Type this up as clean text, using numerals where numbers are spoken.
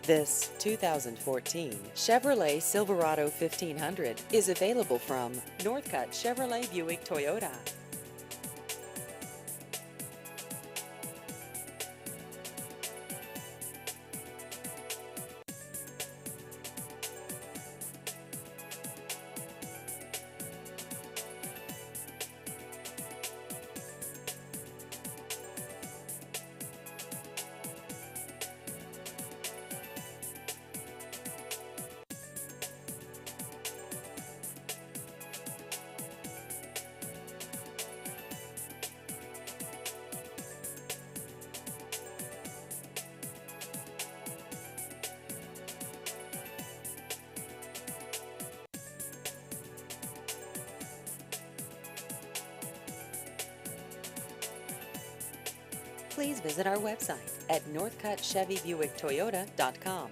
This 2014 Chevrolet Silverado 1500 is available from Northcutt Chevrolet Buick Toyota. Please visit our website at northcuttchevybuicktoyota.com.